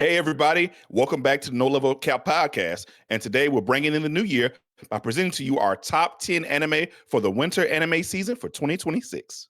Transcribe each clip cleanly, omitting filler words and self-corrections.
Hey, everybody. Welcome back to the No Level Cap podcast. And today we're bringing in the new year by presenting to you our top 10 anime for the winter anime season for 2026.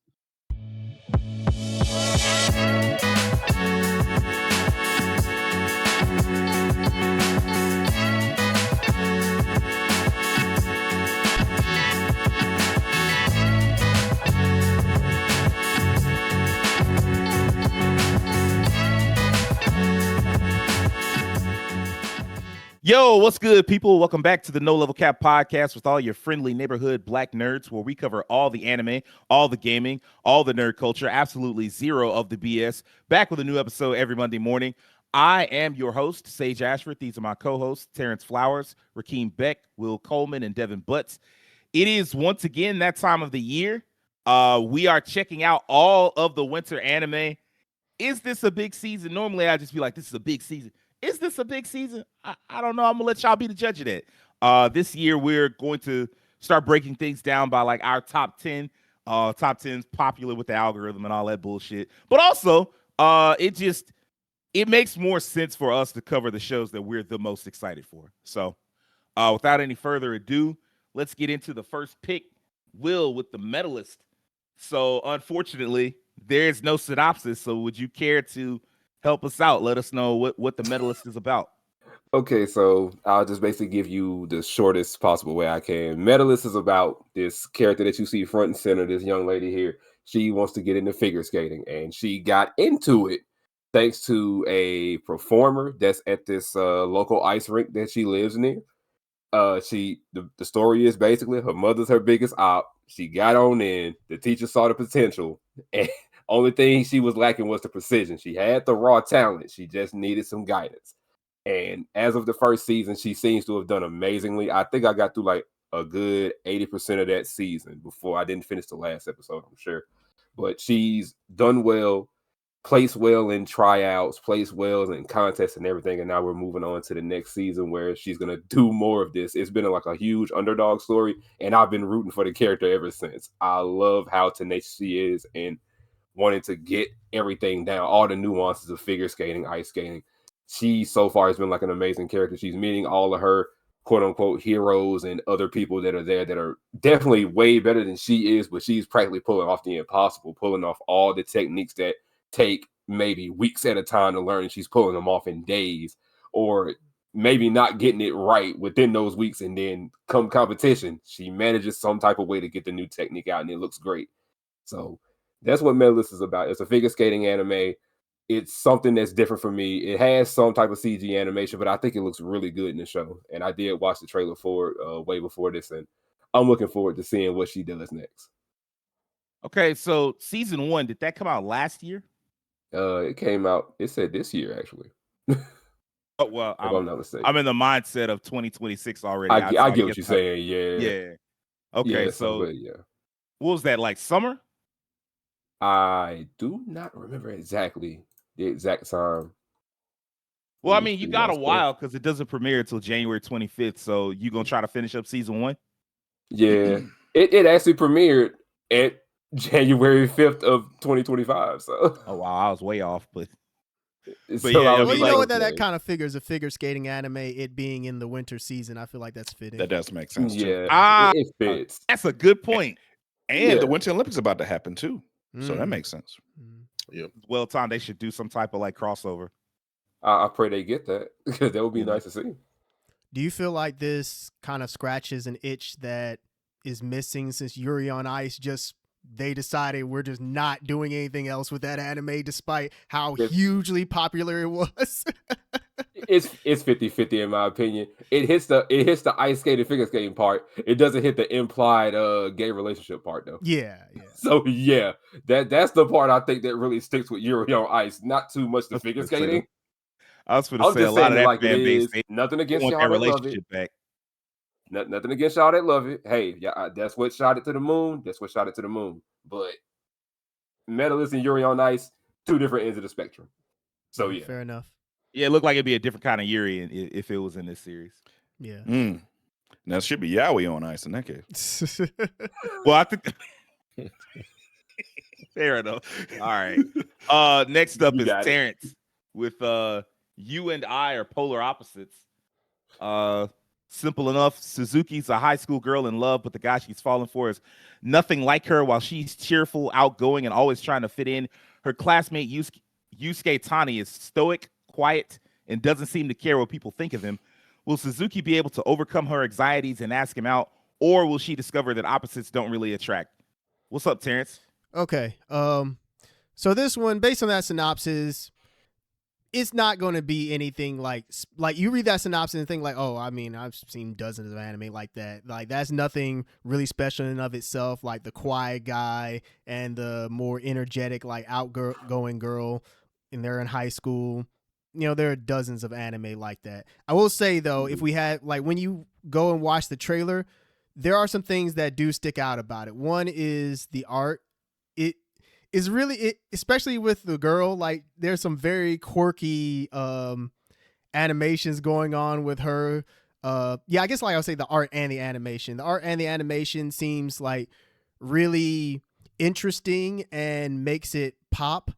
Yo, what's good, people? Welcome back to the No Level Cap podcast with all your friendly neighborhood black nerds, where we cover all the anime, all the gaming, all the nerd culture, absolutely zero of the BS. Back with a new episode every Monday morning. I am your host, Sage Ashford. These are my co-hosts, Terrence Flowers, Rakeem Beck, Will Coleman, and Devin Butts. It is once again that time of the year. We are checking out all of the winter anime. Is this a big season? Normally, I'd just be like, this is a big season. Is this a big season? I don't know. I'm going to let y'all be the judge of that. This year, we're going to start breaking things down by like our top 10. Top 10's popular with the algorithm and all that bullshit. But also, it makes more sense for us to cover the shows that we're the most excited for. So without any further ado, let's get into the first pick, Will, with the Medalist. So unfortunately, there's no synopsis. So would you care to help us out? Let us know what the Medalist is about. Okay, so I'll just basically give you the shortest possible way I can. Medalist is about this character that you see front and center, this young lady here. She wants to get into figure skating, and she got into it thanks to a performer that's at this local ice rink that she lives near. The story is basically her mother's her biggest op. She got on in. The teacher saw the potential, and only thing she was lacking was the precision. She had the raw talent. She just needed some guidance. And as of the first season, she seems to have done amazingly. I think I got through like a good 80% of that season before I didn't finish the last episode, I'm sure. But she's done well, placed well in tryouts, placed well in contests and everything. And now we're moving on to the next season where she's going to do more of this. It's been like a huge underdog story, and I've been rooting for the character ever since. I love how tenacious she is and wanting to get everything down, all the nuances of figure skating, ice skating. She so far has been like an amazing character. She's meeting all of her quote unquote heroes and other people that are there that are definitely way better than she is, but she's practically pulling off the impossible, pulling off all the techniques that take maybe weeks at a time to learn, and she's pulling them off in days, or maybe not getting it right within those weeks, and then come competition, she manages some type of way to get the new technique out, and it looks great. So that's what Medalist is about. It's a figure skating anime. It's something that's different for me. It has some type of CG animation, but I think it looks really good in the show. And I did watch the trailer for it way before this, and I'm looking forward to seeing what she does next. Okay, so season 1, did that come out last year? It came out, it said this year, actually. Oh, well, I'm not mistaken. I'm in the mindset of 2026 already. I get what you're saying, yeah. Yeah. Okay, yeah, so yeah. What was that, like summer? I do not remember exactly the exact time. Well, I mean, you got a while because it doesn't premiere until January 25th. So you gonna try to finish up season 1? Yeah, it actually premiered at January 5th of 2025. So oh wow, I was way off, but so yeah, well, you know what? That kind of figures a figure skating anime. It being in the winter season, I feel like that's fitting. That does make sense too. Yeah, it fits. That's a good point. And the Winter Olympics about to happen too, so that makes sense. Yep. Well, Tom, they should do some type of like crossover. I pray they get that, because that would be nice to see. Do you feel like this kind of scratches an itch that is missing since Yuri on Ice they decided we're just not doing anything else with that anime despite how hugely popular it was? It's 50-50 in my opinion. It hits the ice skating, figure skating part. It doesn't hit the implied gay relationship part though. Yeah. So yeah, that's the part I think that really sticks with Yuri on Ice. Not too much the figure skating. I was going to say a lot of that like fan base. Nothing against y'all that love it. Back. Nothing against y'all that love it. Hey, yeah, that's what shot it to the moon. But Medalist and Yuri on Ice, two different ends of the spectrum. So yeah, fair enough. Yeah, it looked like it'd be a different kind of Yuri if it was in this series. Yeah. Now it should be Yaoi on Ice in that case. Well, I think fair enough. All right. Next up is Terrence with You and I are polar opposites. Simple enough. Suzuki's a high school girl in love, but the guy she's falling for is nothing like her. While she's cheerful, outgoing, and always trying to fit in, her classmate Yusuke Tani is stoic, quiet, and doesn't seem to care what people think of him. Will Suzuki be able to overcome her anxieties and ask him out, or will she discover that opposites don't really attract? What's up, Terrence? Okay. So this one, based on that synopsis, it's not going to be anything like you read that synopsis and think like, oh, I mean, I've seen dozens of anime like that. Like that's nothing really special in and of itself. Like the quiet guy and the more energetic, like outgoing girl, and they're in high school. You know, there are dozens of anime like that. I will say though, if we had like when you go and watch the trailer, there are some things that do stick out about it. One is the art. It is really, especially with the girl, like there's some very quirky animations going on with her. Yeah, I guess like I'll say the art and the animation. The art and the animation seems like really interesting and makes it pop.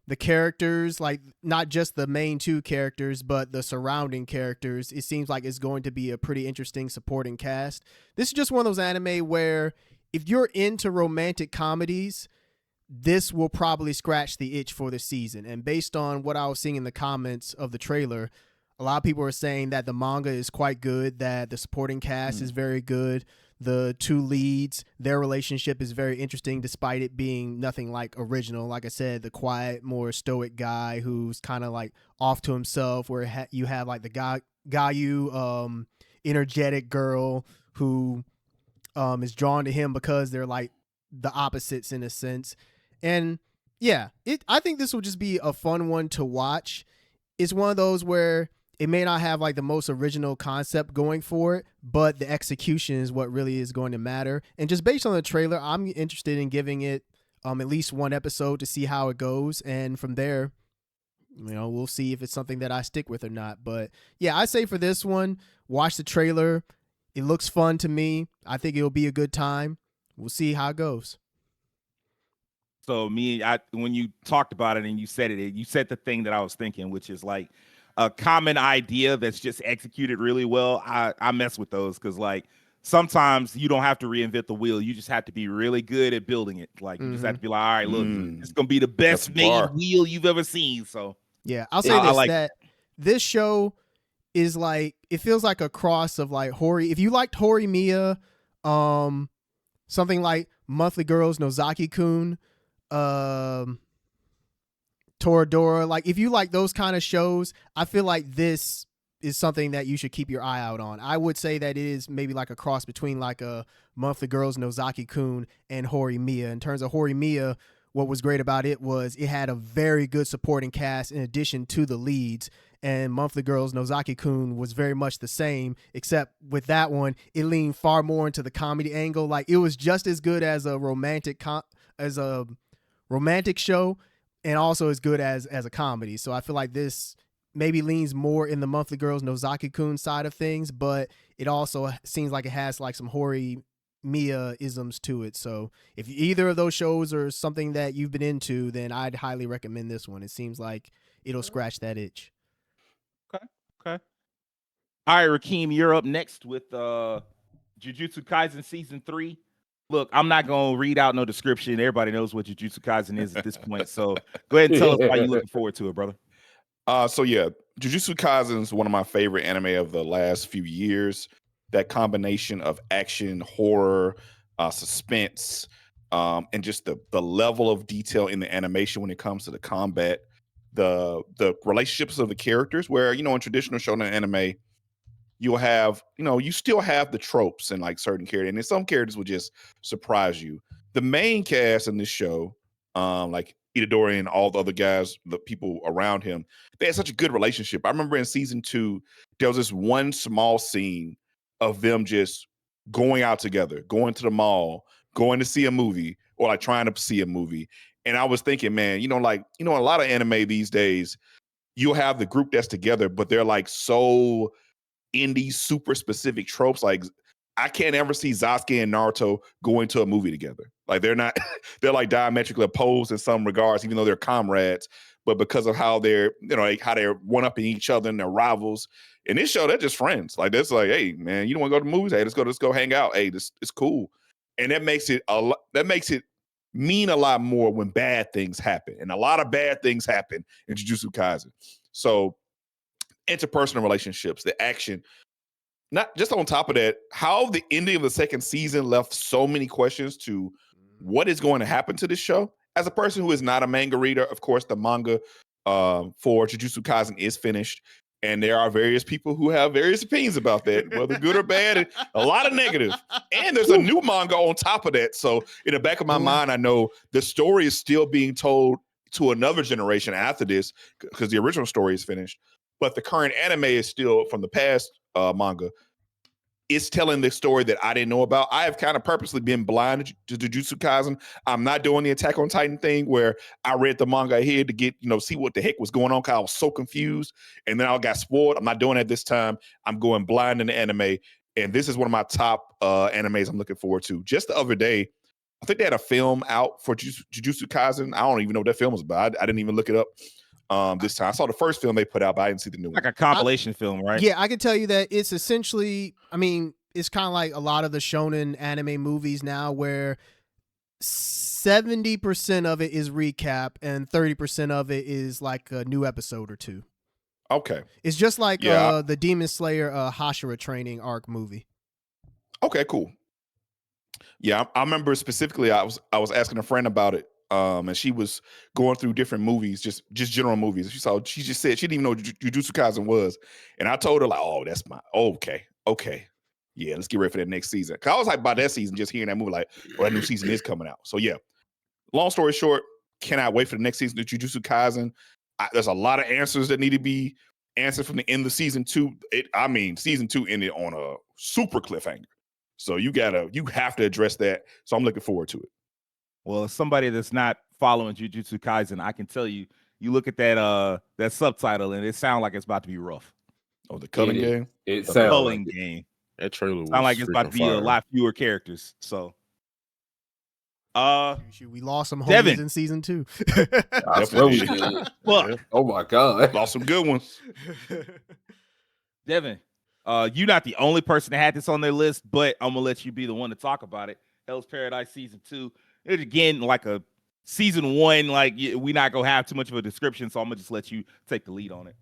The characters, like not just the main two characters, but the surrounding characters, it seems like it's going to be a pretty interesting supporting cast. This is just one of those anime where if you're into romantic comedies, this will probably scratch the itch for the season. And based on what I was seeing in the comments of the trailer, a lot of people are saying that the manga is quite good, that the supporting cast is very good. The two leads, their relationship is very interesting despite it being nothing like original. Like I said, the quiet, more stoic guy who's kind of like off to himself, where you have like the Gayu energetic girl who is drawn to him because they're like the opposites in a sense. And yeah, I think this will just be a fun one to watch. It's one of those where it may not have like the most original concept going for it, but the execution is what really is going to matter. And just based on the trailer, I'm interested in giving it at least one episode to see how it goes. And from there, you know, we'll see if it's something that I stick with or not. But yeah, I say for this one, watch the trailer. It looks fun to me. I think it'll be a good time. We'll see how it goes. So when you talked about it and you said it, you said the thing that I was thinking, which is like a common idea that's just executed really well. I mess with those because like sometimes you don't have to reinvent the wheel. You just have to be really good at building it. Like you just have to be like, all right, look, it's gonna be the best made wheel you've ever seen. So yeah, I'll say that this show is like, it feels like a cross of like Hori. If you liked Horimiya, something like Monthly Girls Nozaki-kun, Toradora, like if you like those kind of shows, I feel like this is something that you should keep your eye out on. I would say that it is maybe like a cross between like a Monthly Girls Nozaki-kun and Horimiya. In terms of Horimiya, what was great about it was it had a very good supporting cast in addition to the leads. And Monthly Girls Nozaki-kun was very much the same, except with that one, it leaned far more into the comedy angle. Like it was just as good as a romantic show, and also as good as a comedy. So I feel like this maybe leans more in the Monthly Girls Nozaki-kun side of things, but it also seems like it has like some Horimiya isms to it. So if either of those shows are something that you've been into, then I'd highly recommend this one. It seems like it'll scratch that itch. Okay. All right, Rakeem, you're up next with Jujutsu Kaisen Season 3. Look, I'm not going to read out no description. Everybody knows what Jujutsu Kaisen is at this point. So go ahead and tell us why you're looking forward to it, brother. So yeah, Jujutsu Kaisen is one of my favorite anime of the last few years. That combination of action, horror, suspense, and just the level of detail in the animation when it comes to the combat, the relationships of the characters, where, you know, in traditional shonen anime, you'll have, you know, you still have the tropes and like certain characters, and then some characters will just surprise you. The main cast in this show, like Itadori and all the other guys, the people around him, they had such a good relationship. I remember in season 2, there was this one small scene of them just going out together, going to the mall, going to see a movie, or like trying to see a movie. And I was thinking, man, you know, like, you know, a lot of anime these days, you'll have the group that's together, but they're like so in these super specific tropes. Like I can't ever see Sasuke and Naruto going to a movie together. Like they're not, they're like diametrically opposed in some regards, even though they're comrades. but because of how they're, like how they're one-upping each other and their rivals. In this show, they're just friends. Like, that's like, hey, man, you don't want to go to the movies? Hey, let's go hang out. Hey, this is cool. And that makes it mean a lot more when bad things happen. And a lot of bad things happen in Jujutsu Kaisen. So interpersonal relationships, the action, not just on top of that, how the ending of the second season left so many questions to what is going to happen to this show. As a person who is not a manga reader, of course, the manga for Jujutsu Kaisen is finished. And there are various people who have various opinions about that, whether good or bad, and a lot of negative. And there's a new manga on top of that. So in the back of my mind, I know the story is still being told to another generation after this because the original story is finished. But the current anime is still from the past manga. It's telling the story that I didn't know about. I have kind of purposely been blind to Jujutsu Kaisen. I'm not doing the Attack on Titan thing where I read the manga ahead to get, see what the heck was going on because I was so confused. And then I got spoiled. I'm not doing that this time. I'm going blind in the anime. And this is one of my top animes I'm looking forward to. Just the other day, I think they had a film out for Jujutsu Kaisen. I don't even know what that film was about. I didn't even look it up this time. I saw the first film they put out, but I didn't see the new one. Like a compilation film, right? Yeah, I can tell you that it's essentially, it's kind of like a lot of the shonen anime movies now where 70% of it is recap and 30% of it is like a new episode or two. Okay. It's just like the Demon Slayer Hashira training arc movie. Okay, cool. Yeah, I remember specifically I was asking a friend about it. And she was going through different movies, just general movies. She just said she didn't even know what Jujutsu Kaisen was. And I told her, like, oh, that's okay. Yeah, let's get ready for that next season. Cause I was like, by that season, just hearing that movie, like, that new season is coming out. So yeah, long story short, cannot wait for the next season of Jujutsu Kaisen. There's a lot of answers that need to be answered from the end of season 2. Season 2 ended on a super cliffhanger. So you have to address that. So I'm looking forward to it. Well, as somebody that's not following Jujutsu Kaisen, I can tell you look at that subtitle and it sounds like it's about to be rough. Oh, the Culling game? It the sounds Culling like game. That trailer was sound like it's about to be fire. a lot fewer characters. So we lost some homies Devin. in season 2. I swear we did. Look. Oh my God. Lost some good ones. Devin, you're not the only person that had this on their list, but I'm gonna let you be the one to talk about it. Hell's Paradise season 2. It's again like a season 1. Like we not gonna have too much of a description, so I'm gonna just let you take the lead on it.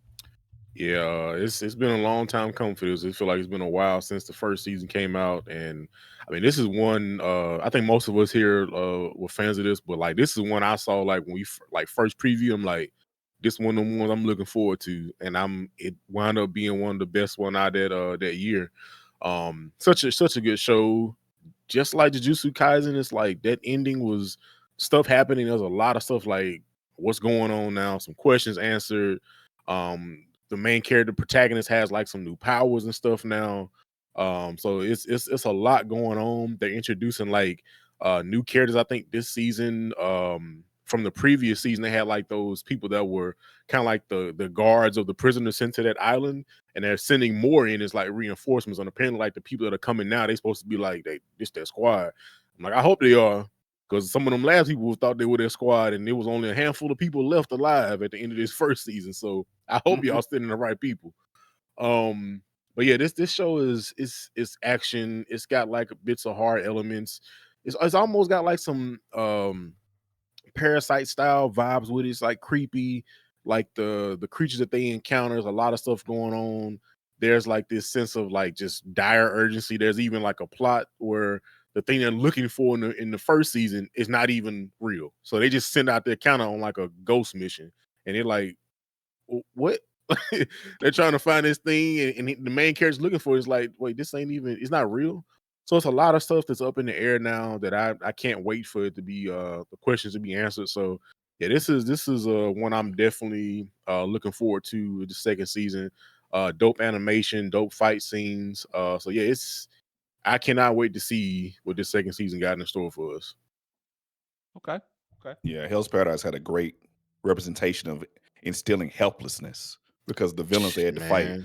Yeah, it's been a long time coming for this. It feels like it's been a while since the first season came out, and this is one. I think most of us here were fans of this, but like this is one I saw like when we first preview. I'm like, this one of the ones I'm looking forward to, and it wound up being one of the best one out that year. Such a good show. Just like Jujutsu Kaisen, it's like that ending was stuff happening. There's a lot of stuff like what's going on now, some questions answered. The main character protagonist has like some new powers and stuff now. So it's a lot going on. They're introducing like new characters. I think this season, from the previous season, they had like those people that were kind of like the guards of the prisoners sent to that island, and they're sending more in as like reinforcements. And apparently, like the people that are coming now, they're supposed to be like their squad. I'm like, I hope they are, because some of them last people thought they were their squad, and there was only a handful of people left alive at the end of this first season. So I hope y'all sending the right people. But yeah, this show is action. It's got like bits of hard elements. It's almost got like some Parasite style vibes with it. It's like creepy, like the creatures that they encounter. There's a lot of stuff going on. There's like this sense of like just dire urgency. There's even like a plot where the thing they're looking for in the first season is not even real. So they just send out their counter on like a ghost mission, and they're like, what? They're trying to find this thing, and the main character's looking for it is like, wait, this ain't even, it's not real. So it's a lot of stuff that's up in the air now that I can't wait for it to be the questions to be answered. So yeah, this is one I'm definitely looking forward to the second season. Dope animation, dope fight scenes. So yeah, I cannot wait to see what this second season got in store for us. Okay. Yeah, Hell's Paradise had a great representation of instilling helplessness because the villains they had to fight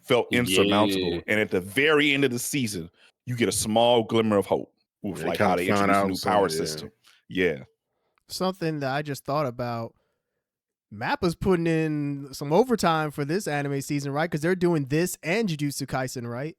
felt insurmountable. Yeah. And at the very end of the season, you get a small glimmer of hope with like how they introduce a new power system. Yeah. Something that I just thought about, Mappa's putting in some overtime for this anime season, right? Because they're doing this and Jujutsu Kaisen, right?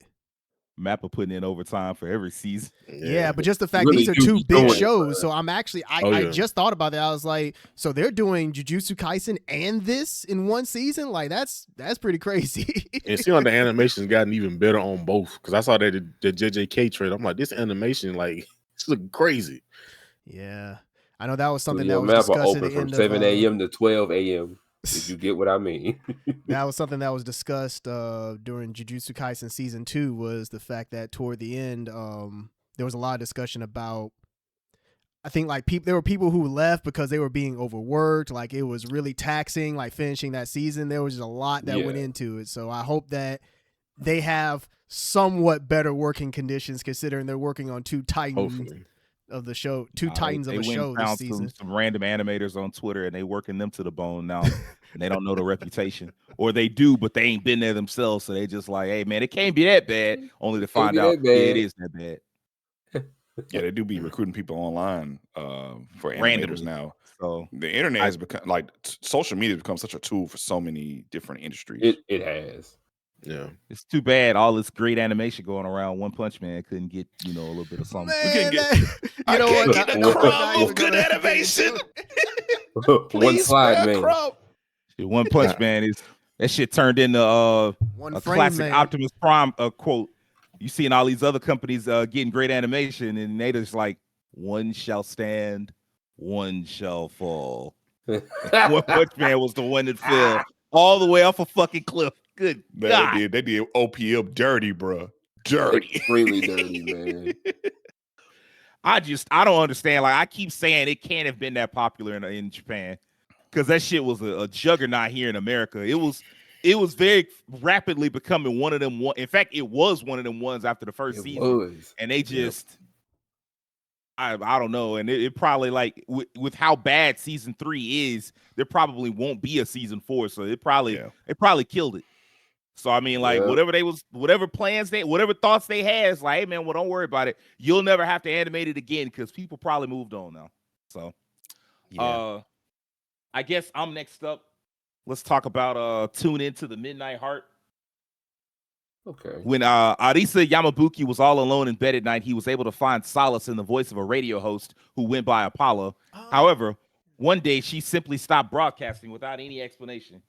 Mappa putting in overtime for every season. Yeah, but just the fact Really these are do two be big doing it, shows. man. So I'm actually, Oh, I yeah. just thought about that. I was like, so they're doing Jujutsu Kaisen and this in one season? Like that's pretty crazy. And it seems like the animation's gotten even better on both. Because I saw that the JJK trailer. I'm like, this animation, like, it's looking crazy. Yeah, I know that was something Studio that was Mappa discussed at open the from end 7 of. a.m. to 12 a.m. If you get what I mean. That was something that was discussed during Jujutsu Kaisen season 2 was the fact that toward the end, there was a lot of discussion about. I think like there were people who left because they were being overworked. Like it was really taxing. Like finishing that season, there was just a lot that went into it. So I hope that they have somewhat better working conditions, considering they're working on two titans Hopefully. of the show, titans of a They went show and this found season. some random animators on Twitter, and they working them to the bone now. And they don't know the reputation, or they do, but they ain't been there themselves. So they just like, hey man, it can't be that bad. Only to find out it is that bad. Yeah, they do be recruiting people online for animators Randomly. now. So the internet has become like social media has become such a tool for so many different industries. It has. Yeah. it's too bad all this great animation going around. One Punch Man couldn't get a little bit of something. Man, get- you know what? get a Not crumb even of good gonna get animation. into it. One slide, man. Shit, One Punch Man is that shit turned into One a frame, classic man. Optimus Prime quote. You seeing all these other companies getting great animation, and they just like, one shall stand, one shall fall. One Punch Man was the one that fell all the way off a fucking cliff. Good God. They did OPM dirty, bro. Dirty. Extremely dirty, man. I don't understand. Like I keep saying it can't have been that popular in Japan because that shit was a juggernaut here in America. It was very rapidly becoming one of them. In fact, it was one of them ones after the first season, and they just, I don't know. And it probably like with how bad season 3 is, there probably won't be a season 4. So it probably killed it. So I mean, like whatever thoughts they had, it's like, hey man, well don't worry about it. You'll never have to animate it again because people probably moved on now. So, I guess I'm next up. Let's talk about Tune Into the Midnight Heart. Okay. When Arisa Yamabuki was all alone in bed at night, he was able to find solace in the voice of a radio host who went by Apollo. However, one day she simply stopped broadcasting without any explanation.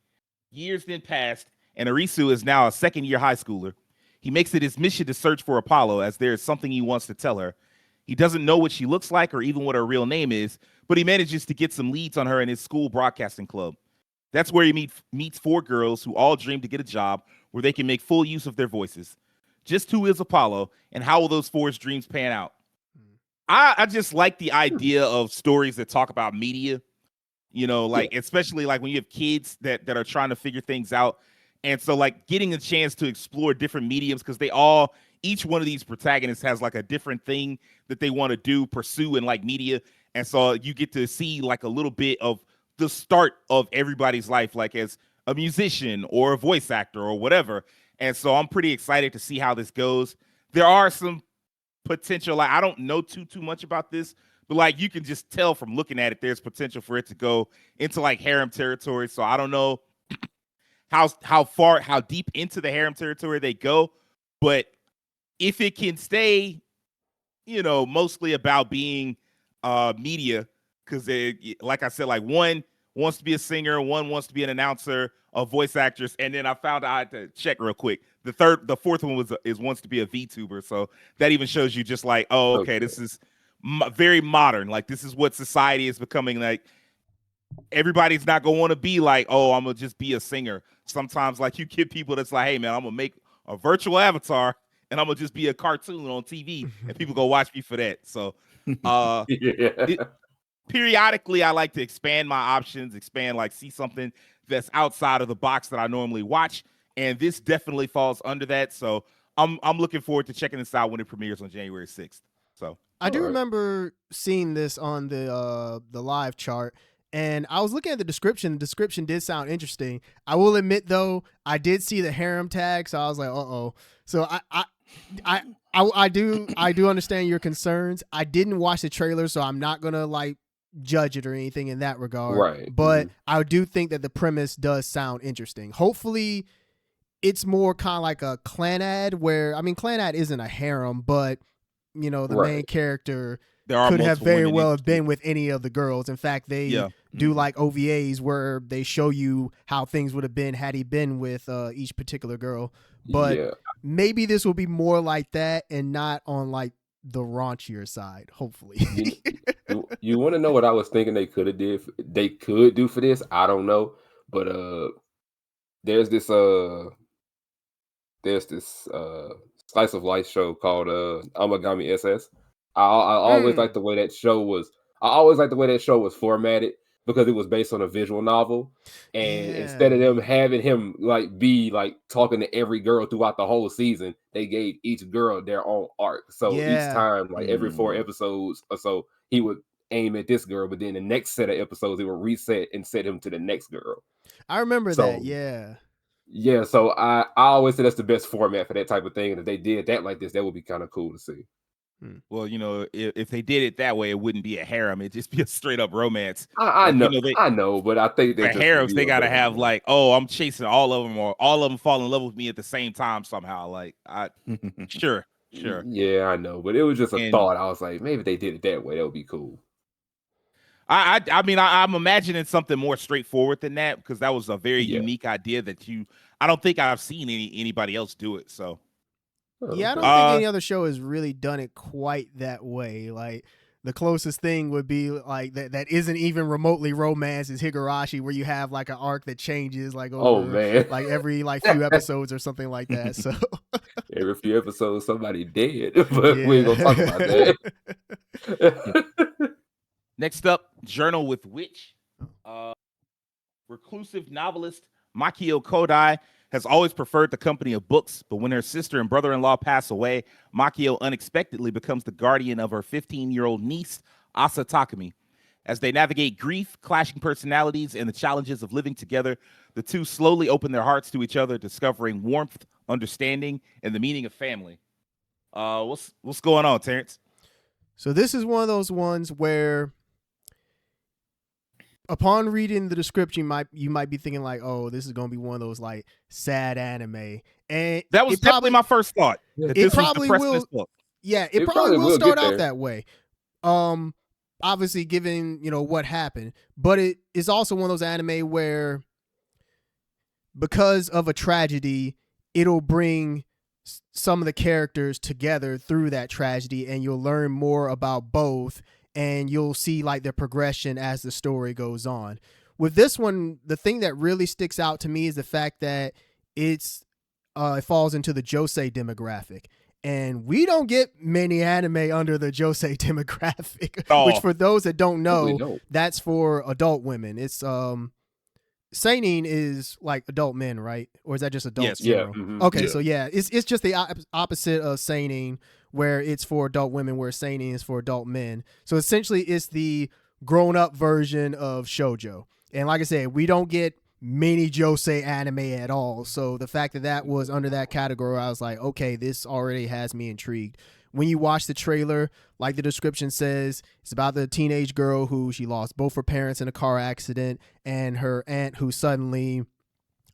Years then passed, and Arisu is now a second-year high schooler. He makes it his mission to search for Apollo as there is something he wants to tell her. He doesn't know what she looks like or even what her real name is, but he manages to get some leads on her in his school broadcasting club. That's where he meets 4 girls who all dream to get a job where they can make full use of their voices. Just who is Apollo, and how will those 4's dreams pan out? I just like the idea of stories that talk about media, you know, like especially like when you have kids that are trying to figure things out. And so like getting a chance to explore different mediums, because each one of these protagonists has like a different thing that they want to pursue in like media. And so you get to see like a little bit of the start of everybody's life, like as a musician or a voice actor or whatever. And so I'm pretty excited to see how this goes. There are some potential, like I don't know too much about this, but like you can just tell from looking at it, there's potential for it to go into like harem territory. So I don't know how deep into the harem territory they go, but if it can stay, you know, mostly about being media, because like I said, like one wants to be a singer, one wants to be an announcer, a voice actress, and then I found out, I had to check real quick. The fourth one wants to be a VTuber, so that even shows you just like, oh, okay. This is very modern. Like this is what society is becoming. Like everybody's not gonna want to be like, oh, I'm gonna just be a singer. Sometimes like you get people that's like, hey man, I'm gonna make a virtual avatar and I'm gonna just be a cartoon on TV, and people go watch me for that. So, periodically, I like to expand my options, see something that's outside of the box that I normally watch, and this definitely falls under that. So, I'm looking forward to checking this out when it premieres on January 6th. So, I do remember seeing this on the live chart. And I was looking at the description. The description did sound interesting. I will admit, though, I did see the harem tag, so I was like, "Uh-oh." So I do understand your concerns. I didn't watch the trailer, so I'm not gonna like judge it or anything in that regard. Right. But I do think that the premise does sound interesting. Hopefully it's more kind of like a Clanad where, I mean, Clanad isn't a harem, but the main character could have very well have been with any of the girls. In fact, they do like OVAs where they show you how things would have been had he been with each particular girl. But maybe this will be more like that and not on like the raunchier side, hopefully. You want to know what I was thinking they could do for this? I don't know. But there's this slice of life show called Amagami SS. I always liked the way that show was. I always liked the way that show was formatted because it was based on a visual novel, and instead of them having him like be like talking to every girl throughout the whole season, they gave each girl their own arc. So each time, like every 4 episodes or so, he would aim at this girl, but then the next set of episodes, he would reset and set him to the next girl. I remember that. Yeah, so I always say that's the best format for that type of thing. And if they did that like this, that would be kind of cool to see. Well, if they did it that way, it wouldn't be a harem. It'd just be a straight up romance. I know, but I think for harems, they gotta have like, oh, I'm chasing all of them, or all of them fall in love with me at the same time somehow. Like, sure. Yeah, I know, but it was just a thought. I was like, maybe if they did it that way, that would be cool. I mean, I'm imagining something more straightforward than that because that was a very unique idea that I don't think I've seen anybody else do it. So. Yeah, I don't think any other show has really done it quite that way. Like the closest thing would be like that isn't even remotely romance is Higurashi, where you have like an arc that changes like over like every like few episodes or something like that. So every few episodes somebody dead, but we ain't gonna talk about that. Next up, Journal with Witch. Reclusive novelist Makio Kodai has always preferred the company of books, but when her sister and brother-in-law pass away, Makio unexpectedly becomes the guardian of her 15-year-old niece, Asa Takumi. As they navigate grief, clashing personalities, and the challenges of living together, the two slowly open their hearts to each other, discovering warmth, understanding, and the meaning of family. What's going on, Terrence? So this is one of those ones where upon reading the description, you might be thinking like, "Oh, this is gonna be one of those like sad anime," and that was definitely my first thought. It probably will. Yeah, it probably will start out that way. Obviously, given what happened, but it is also one of those anime where, because of a tragedy, it'll bring some of the characters together through that tragedy, and you'll learn more about both. And you'll see like their progression as the story goes on. With this one, the thing that really sticks out to me is the fact that it falls into the josei demographic. And we don't get many anime under the josei demographic, which for those that don't know, that's for adult women. It's seinen is like adult men, right? Or is that just adults? Yes. Okay, so it's just the opposite of seinen, where it's for adult women, where seinen is for adult men. So essentially it's the grown-up version of shoujo. And like I said, we don't get many josei anime at all. So the fact that was under that category, I was like, okay, this already has me intrigued. When you watch the trailer, like the description says, it's about the teenage girl who she lost both her parents in a car accident, and her aunt who suddenly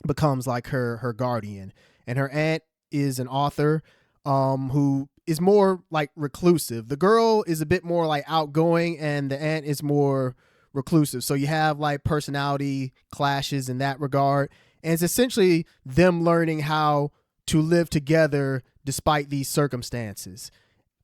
becomes like her guardian. And her aunt is an author who is more like reclusive. The girl is a bit more like outgoing, and the aunt is more reclusive. So you have like personality clashes in that regard. And it's essentially them learning how to live together despite these circumstances.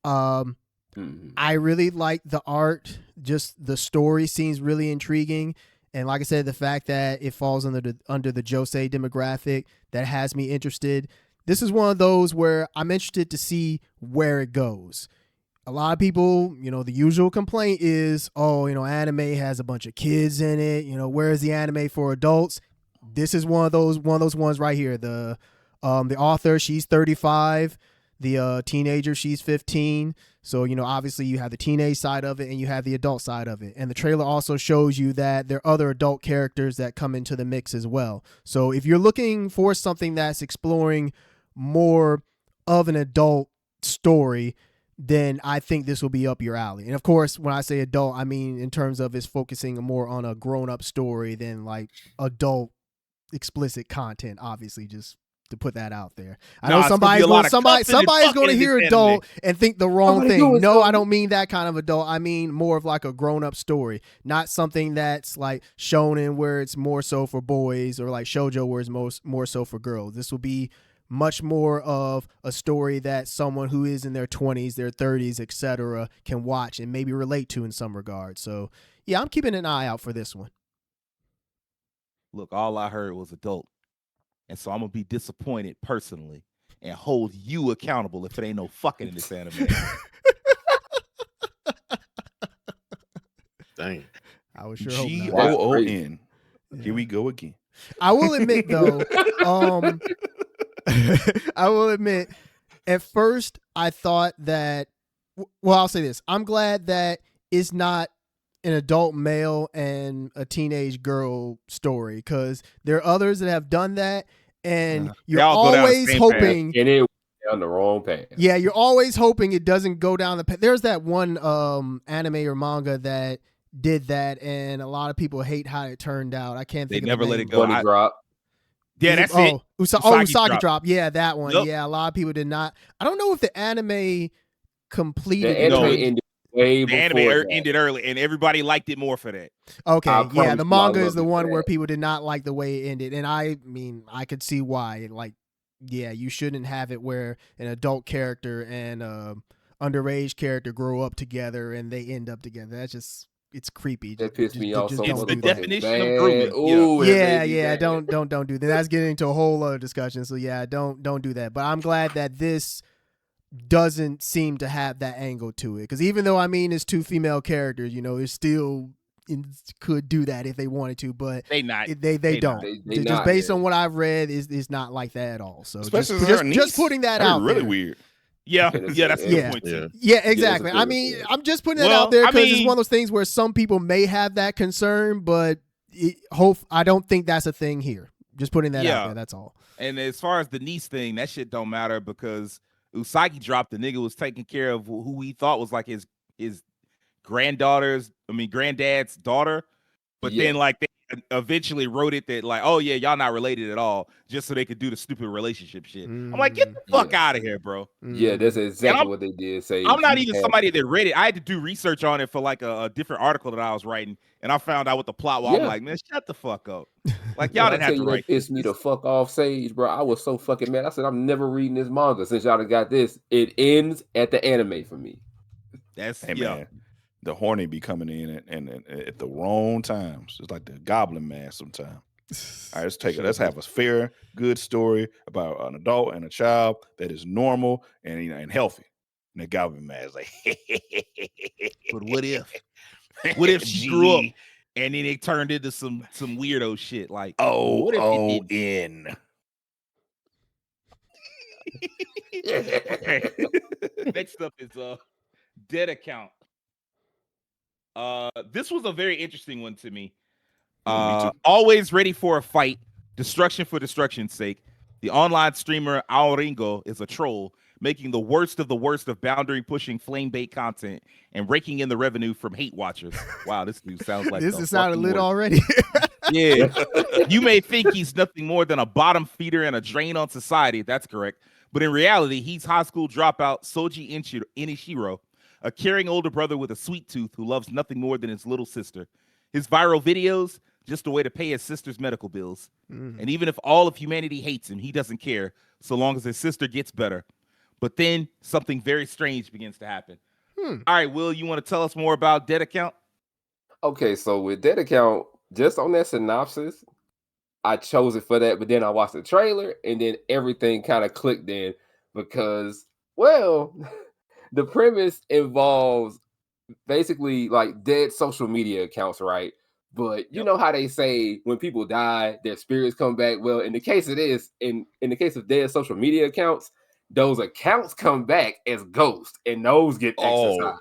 I really like the art. Just the story seems really intriguing. And like I said, the fact that it falls under the josei demographic, that has me interested. This is one of those where I'm interested to see where it goes. A lot of people, the usual complaint is, anime has a bunch of kids in it. Where's the anime for adults? This is one of those ones right here. The author, she's 35. The teenager, she's 15. So, obviously you have the teenage side of it and you have the adult side of it. And the trailer also shows you that there are other adult characters that come into the mix as well. So if you're looking for something that's exploring more of an adult story, then I think this will be up your alley. And of course, when I say adult, I mean in terms of it's focusing more on a grown-up story than like adult explicit content, obviously, just to put that out there. I know somebody's going to hear adult and think the wrong thing. No, I don't mean that kind of adult. I mean more of like a grown-up story, not something that's like shonen where it's more so for boys, or like shoujo where it's more so for girls. This will be much more of a story that someone who is in their 20s, their 30s, etc. can watch and maybe relate to in some regard. So yeah, I'm keeping an eye out for this one. Look, all I heard was adult. And so I'm going to be disappointed personally and hold you accountable if it ain't no fucking in this anime. Dang. I was sure hoping GOON. Here we go again. I will admit though, I will admit, at first I thought that, well, I'll say this. I'm glad that it's not an adult male and a teenage girl story, because there are others that have done that, and you're always hoping and it went down the wrong path. Yeah, you're always hoping it doesn't go down the path. There's that one anime or manga that did that, and a lot of people hate how it turned out. I can't think of They never the let name. it go. Drop. Yeah, that's it. Usagi Drop. Yeah, that one. Yep. Yeah, a lot of people did not. I don't know if the anime completed. The anime ended way before. The anime ended early, and everybody liked it more for that. Okay, yeah, the manga is the one where people did not like the way it ended, and I mean, I could see why. Like, yeah, you shouldn't have it where an adult character and underage character grow up together and they end up together. That's just, it's creepy. That pissed me off. It's the definition of grooming. Don't do that. That's getting into a whole other discussion. So yeah, don't do that. But I'm glad that this doesn't seem to have that angle to it, because even though, I mean, it's two female characters, you know, it's still could do that if they wanted to, but they don't. Just based on what I've read, is not like that at all. So just putting that out really there. Weird. Yeah, that's a good point too. Yeah, exactly. I mean, I'm just putting that out there because it's one of those things where some people may have that concern, but I don't think that's a thing here. Just putting that out there, that's all. And as far as the niece thing, that shit don't matter, because Usagi Drop, the nigga was taking care of who he thought was like his granddad's daughter, but then like they eventually wrote it that like, oh yeah, y'all not related at all, just so they could do the stupid relationship shit. I'm like, get the fuck out of here, bro. Yeah, that's exactly what they did say. I'm not even somebody that read it. I had to do research on it for like a different article that I was writing, and I found out what the plot was. I'm like, man, shut the fuck up. Like, y'all didn't have to write. Pissed me the fuck off, Sage, bro. I was so fucking mad. I said, I'm never reading this manga since y'all done got this. It ends at the anime for me. That's man. The horny be coming in and at the wrong times. It's like the Goblin Mask sometimes. All right, let's have a fair, good story about an adult and a child that is normal and healthy. And the Goblin Mask like, but what if she grew up and then it turned into some weirdo shit like OON. Okay. Next up is Dead Account. This was a very interesting one to me. Always ready for a fight, destruction for destruction's sake. The online streamer Aoringo is a troll, making the worst of boundary-pushing flame bait content and raking in the revenue from hate watchers. Wow, this dude sounds like this is sounded lit already. Yeah, you may think he's nothing more than a bottom feeder and a drain on society. That's correct, but in reality, he's high school dropout Soji Inishiro, a caring older brother with a sweet tooth who loves nothing more than his little sister. His viral videos, just a way to pay his sister's medical bills. And even if all of humanity hates him, he doesn't care, so long as his sister gets better. But then something very strange begins to happen. All right, Will, you want to tell us more about Dead Account? Okay, so with Dead Account, just on that synopsis, I chose it for that, but then I watched the trailer, and then everything kind of clicked in because, well... The premise involves basically like dead social media accounts, right? But you know how they say when people die, their spirits come back. Well, in the case of this, in the case of dead social media accounts, those accounts come back as ghosts, and those get exercised.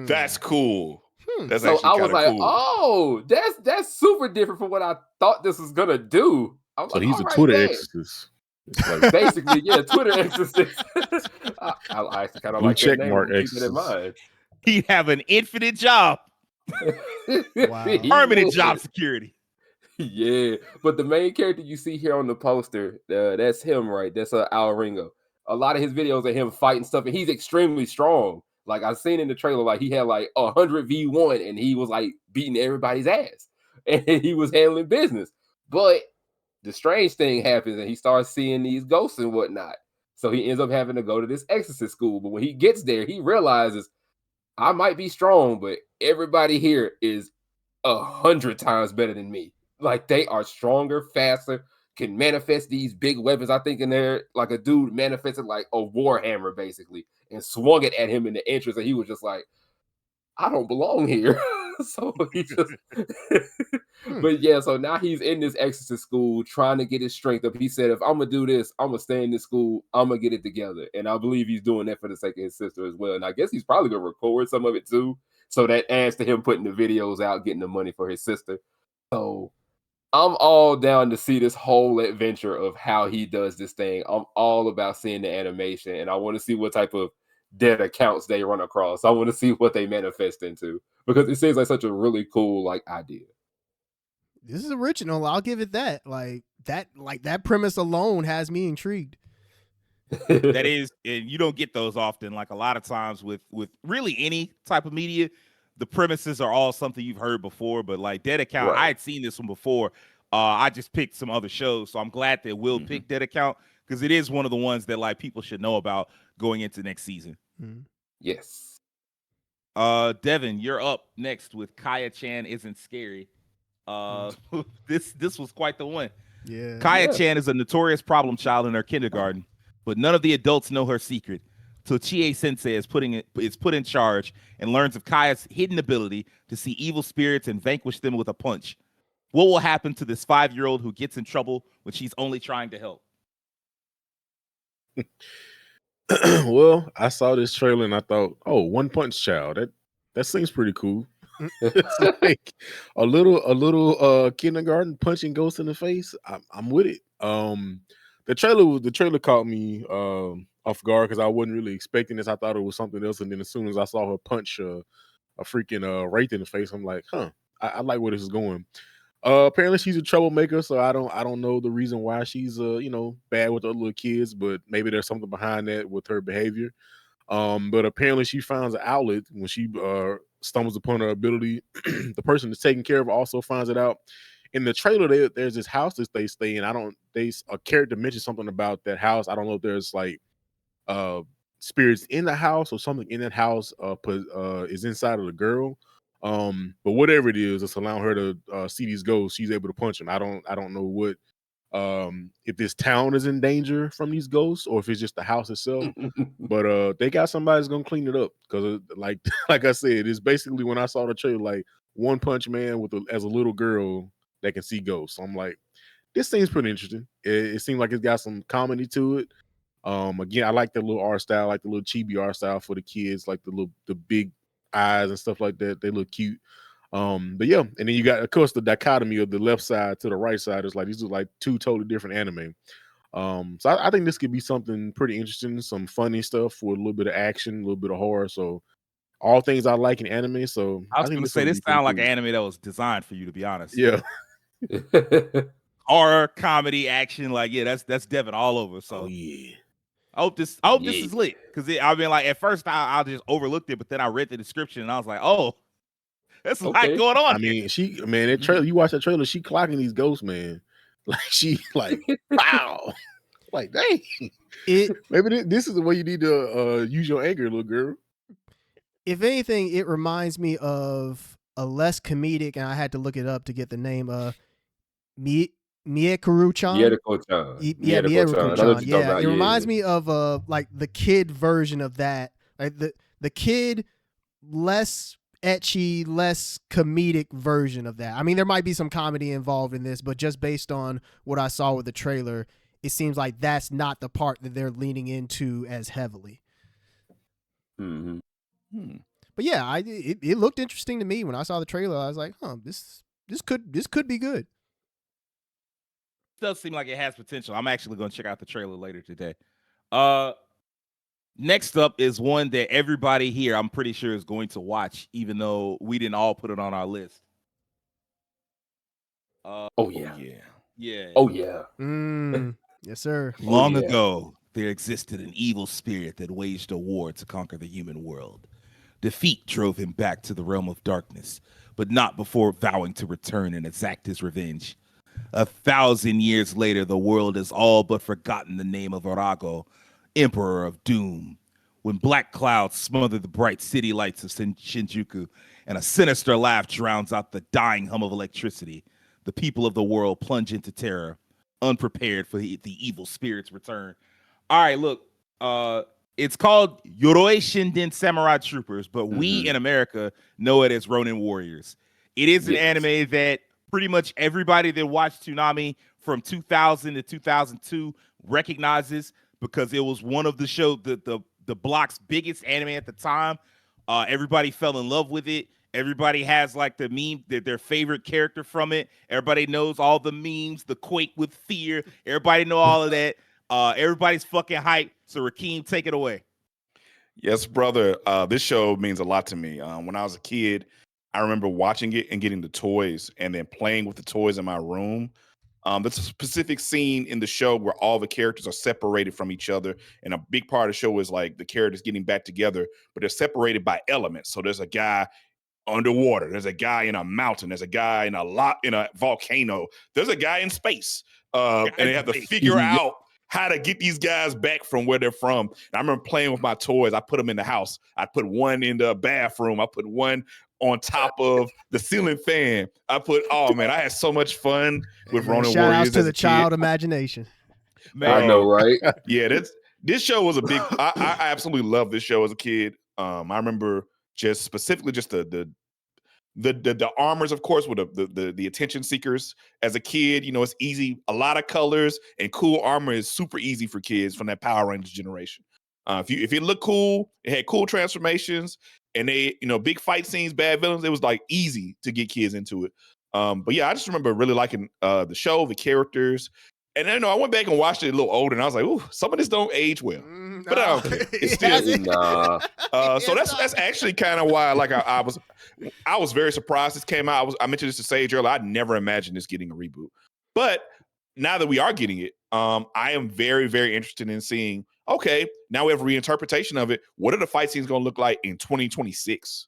That's cool. That's so actually I was like, cool. oh, that's super different from what I thought this was gonna do. So he's a Twitter exorcist. It's like Basically, yeah, Twitter exorcist. I actually kind of blue like that check name. mark I'm keeping it in exorcist. mind. He'd have an infinite job, Wow. He permanent would. job security. Yeah, but the main character you see here on the poster, that's him, right? That's Al Ringo. A lot of his videos are him fighting stuff, and he's extremely strong. Like I've seen in the trailer, like he had like 100v1, and he was like beating everybody's ass, and he was handling business. But the strange thing happens, and he starts seeing these ghosts and whatnot. So he ends up having to go to this exorcist school. But when he gets there, he realizes I might be strong, but everybody here is 100 times better than me. Like they are stronger, faster, can manifest these big weapons. I think in there, like a dude manifested like a war hammer basically and swung it at him in the entrance, and he was just like, I don't belong here. So he just but yeah, so now he's in this exorcist school trying to get his strength up. He said, if I'm gonna do this, I'm gonna stay in this school, I'm gonna get it together. And I believe he's doing that for the sake of his sister as well. And I guess he's probably gonna record some of it too. So that adds to him putting the videos out, getting the money for his sister. So I'm all down to see this whole adventure of how he does this thing. I'm all about seeing the animation, and I want to see what type of dead accounts they run across. I want to see what they manifest into because it seems like such a really cool like idea. This is original. I'll give it that. Like that premise alone has me intrigued. That is, and you don't get those often. Like a lot of times with really any type of media, the premises are all something you've heard before. But like Dead Account, Right. I had seen this one before. I just picked some other shows, so I'm glad that Will picked Dead Account because it is one of the ones that like people should know about going into next season. Yes. Devin, you're up next with Kaya-chan Isn't Scary. This was quite the one. Yeah. Kaya-chan is a notorious problem child in her kindergarten, but none of the adults know her secret. So Chie-sensei is put in charge and learns of Kaya's hidden ability to see evil spirits and vanquish them with a punch. What will happen to this 5-year-old who gets in trouble when she's only trying to help? Well, I saw this trailer and I thought, oh, One Punch Child. That seems pretty cool. It's like a little kindergarten punching ghosts in the face. I'm with it. The trailer caught me off guard because I wasn't really expecting this. I thought it was something else, and then as soon as I saw her punch a freaking wraith in the face, I'm like, huh, I like where this is going. Apparently she's a troublemaker, so I don't know the reason why she's bad with other little kids, but maybe there's something behind that with her behavior. But apparently she finds an outlet when she stumbles upon her ability. The person that's taking care of her also finds it out. In the trailer, there's this house that they stay in. A character mentioned something about that house. I don't know if there's like spirits in the house or something in that house is inside of the girl. But whatever it is, it's allowing her to see these ghosts. She's able to punch them. I don't know what if this town is in danger from these ghosts or if it's just the house itself. But they got somebody that's gonna clean it up because like I said, it's basically when I saw the trailer, like One Punch Man as a little girl that can see ghosts. So I'm like, this seems pretty interesting. It seems like it's got some comedy to it. Again, I like the little art style, like the little chibi art style for the kids, like the big eyes and stuff like that. They look cute. But yeah, and then you got, of course, the dichotomy of the left side to the right side. It's like these are like two totally different anime. So I think this could be something pretty interesting, some funny stuff with a little bit of action, a little bit of horror. So all things I like in anime. So I was think going to this say one will this be pretty sounds like an cool. anime that was designed for you, to be honest. Yeah. Horror, comedy, action, like that's Devin all over. So Oh yeah. I hope this is lit because I mean, like at first I just overlooked it, but then I read the description and I was like, oh, there's a lot going on. I mean, that trailer. You watch that trailer, she clocking these ghosts, man. Like she like wow, like dang. Maybe this is the way you need to use your anger, little girl. If anything, it reminds me of a less comedic, and I had to look it up to get the name. Miekuru-chan. Miekuru-chan. Yeah, it reminds me of like the kid version of that. Like the kid less etchy, less comedic version of that. I mean, there might be some comedy involved in this, but just based on what I saw with the trailer, it seems like that's not the part that they're leaning into as heavily. But yeah, it looked interesting to me when I saw the trailer. I was like, huh, this could be good. does seem like it has potential. I'm actually going to check out the trailer later today. Next up is one that everybody here, I'm pretty sure, is going to watch, even though we didn't all put it on our list. Oh yeah. Yeah. Oh yeah. Yes, sir. Long ago, there existed an evil spirit that waged a war to conquer the human world. Defeat drove him back to the realm of darkness, but not before vowing to return and exact his revenge. 1,000 years later, the world has all but forgotten the name of Arago, Emperor of Doom. When black clouds smother the bright city lights of Shinjuku and a sinister laugh drowns out the dying hum of electricity, the people of the world plunge into terror, unprepared for the evil spirit's return. All right, look, it's called Yoroi-Shinden Samurai Troopers, but we in America know it as Ronin Warriors. It is an anime that pretty much everybody that watched Toonami from 2000 to 2002 recognizes, because it was one of the block's biggest anime at the time. Everybody fell in love with it. Everybody has like the meme, their favorite character from it. Everybody knows all the memes, the quake with fear. Everybody know all of that. Everybody's fucking hyped. So Rakeem, take it away. Yes, brother. This show means a lot to me. When I was a kid, I remember watching it and getting the toys and then playing with the toys in my room. There's a specific scene in the show where all the characters are separated from each other. And a big part of the show is like the characters getting back together, but they're separated by elements. So there's a guy underwater. There's a guy in a mountain. There's a guy in a volcano. There's a guy in space. And they have to figure out how to get these guys back from where they're from. And I remember playing with my toys. I put them in the house. I put one in the bathroom. I put one on top of the ceiling fan. I had so much fun with Ronin Shout Warriors outs to as the a child kid. imagination. I know, right? Yeah, this show was a big. I absolutely loved this show as a kid. I remember just specifically just the armors, of course, with the attention seekers. As a kid, it's easy. A lot of colors and cool armor is super easy for kids from that Power Rangers generation. If it looked cool, it had cool transformations, and they, big fight scenes, bad villains. It was like easy to get kids into it. But yeah, I just remember really liking the show, the characters. And then I went back and watched it a little older, and I was like, "Ooh, some of this don't age well." But I don't care. It's still so that's actually kind of why, like, I was very surprised this came out. I mentioned this to Sage earlier. I never imagined this getting a reboot, but now that we are getting it, I am very, very interested in seeing. Okay, now we have a reinterpretation of it. What are the fight scenes going to look like in 2026?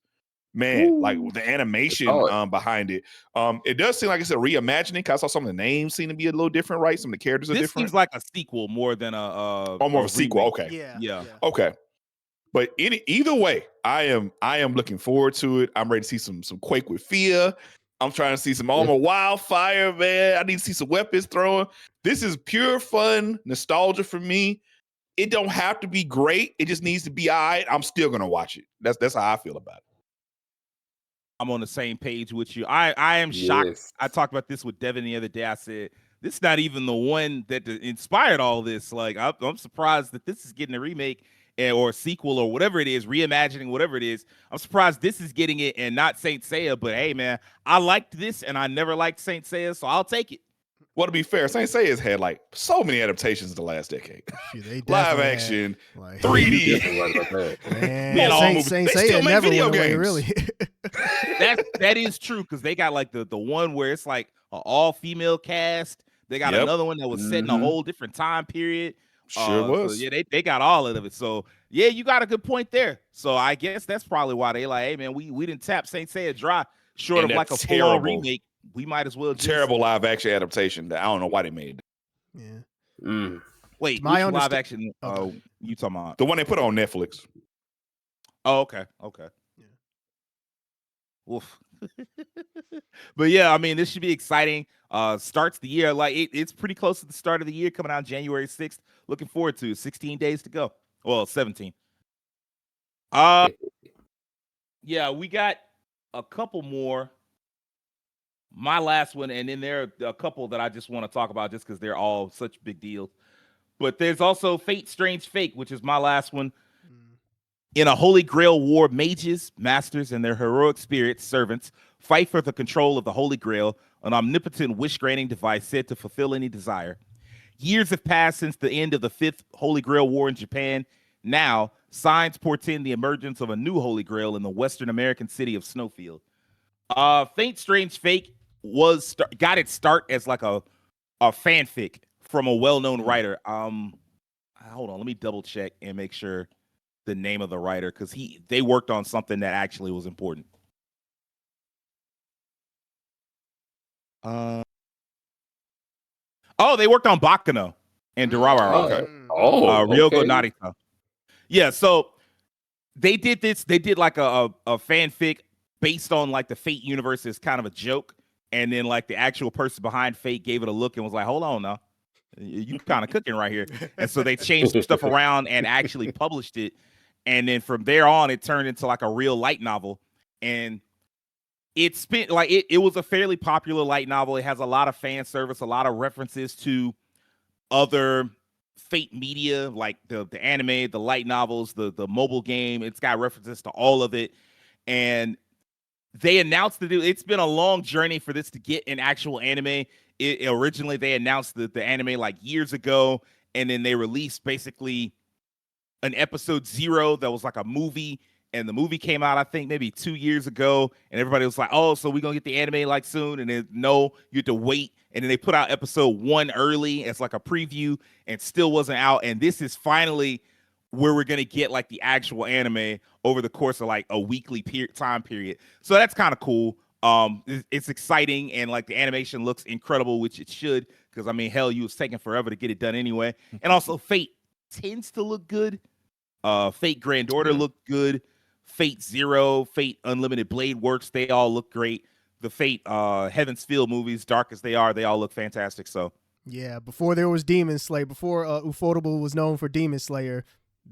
Man, like the animation behind it. It does seem like it's a reimagining, because I saw some of the names seem to be a little different, right? Some of the characters are different. This seems like a sequel more than more of a sequel. Okay. Yeah. Okay. But either way, I am looking forward to it. I'm ready to see some Quake with Fear. I'm trying to see some Armor Wildfire, man. I need to see some weapons thrown. This is pure fun, nostalgia for me. It don't have to be great. It just needs to be all right. I'm still gonna watch it. That's how I feel about it. I'm on the same page with you. I am shocked. Yes. I talked about this with Devin the other day. I said, this is not even the one that inspired all this. Like, I'm surprised that this is getting a remake or a sequel or whatever it is, reimagining, whatever it is. I'm surprised this is getting it and not Saint Seiya. But hey, man, I liked this and I never liked Saint Seiya, so I'll take it. Well, to be fair, Saint Seiya's had like so many adaptations in the last decade. Live action, like, 3D. Saint Seiya never went away, really. that is true, because they got like the one where it's like an all-female cast. They got another one that was set in a whole different time period. Sure was. So yeah, they got all of it. So yeah, you got a good point there. So I guess that's probably why they like, hey man, we didn't tap Saint Seiya dry, short of like a full-on remake. We might as well terrible live action adaptation that I don't know why they made. Yeah. Wait, which live action you talking about? The one they put on Netflix. Oh, okay. Yeah. Oof. But yeah, I mean, this should be exciting. Starts the year like it's pretty close to the start of the year, coming out January 6th. Looking forward to it. 16 days to go. Well, 17. Yeah, we got a couple more. My last one, and then there are a couple that I just want to talk about just because they're all such big deals. But there's also Fate Strange Fake, which is my last one. In a holy grail war, mages, masters, and their heroic spirits, servants, fight for the control of the Holy Grail an omnipotent wish-granting device said to fulfill any desire. Years have passed since the end of the 5th Holy Grail War in Japan. Now, signs portend the emergence of a new Holy Grail in the Western American city of Snowfield. Fate Strange Fake got its start as like a fanfic from a well-known writer. Hold on, let me double check and make sure the name of the writer, because they worked on something that actually was important. They worked on Bakano and Durarara. Okay. Ryogo okay. Narita. Yeah, so they did this. They did like a fanfic based on like the Fate universe as kind of a joke, and then like the actual person behind Fate gave it a look and was like, "Hold on, now, you kind of cooking right here." And so they changed stuff around and actually published it, and then from there on, it turned into like a real light novel, and it's been like it was a fairly popular light novel. It has a lot of fan service, a lot of references to other Fate media, like the anime, the light novels, the mobile game. It's got references to all of it. And they announced that it's been a long journey for this to get an actual anime. Originally, they announced the anime like years ago, and then they released basically an episode 0 that was like a movie. And the movie came out, I think, maybe 2 years ago. And everybody was like, oh, so we're going to get the anime like soon? And then, no, you have to wait. And then they put out episode 1 early as like a preview and still wasn't out. And this is finally where we're going to get like the actual anime over the course of like a weekly time period. So that's kind of cool. It's exciting. And like the animation looks incredible, which it should. Because, I mean, hell, you was taking forever to get it done anyway. And also Fate tends to look good. Fate Grand Order looked good. Fate Zero, Fate Unlimited Blade Works, they all look great. The Fate Heaven's Field movies, dark as they all look fantastic. So yeah, before there was Demon Slayer, before Ufotable was known for Demon Slayer,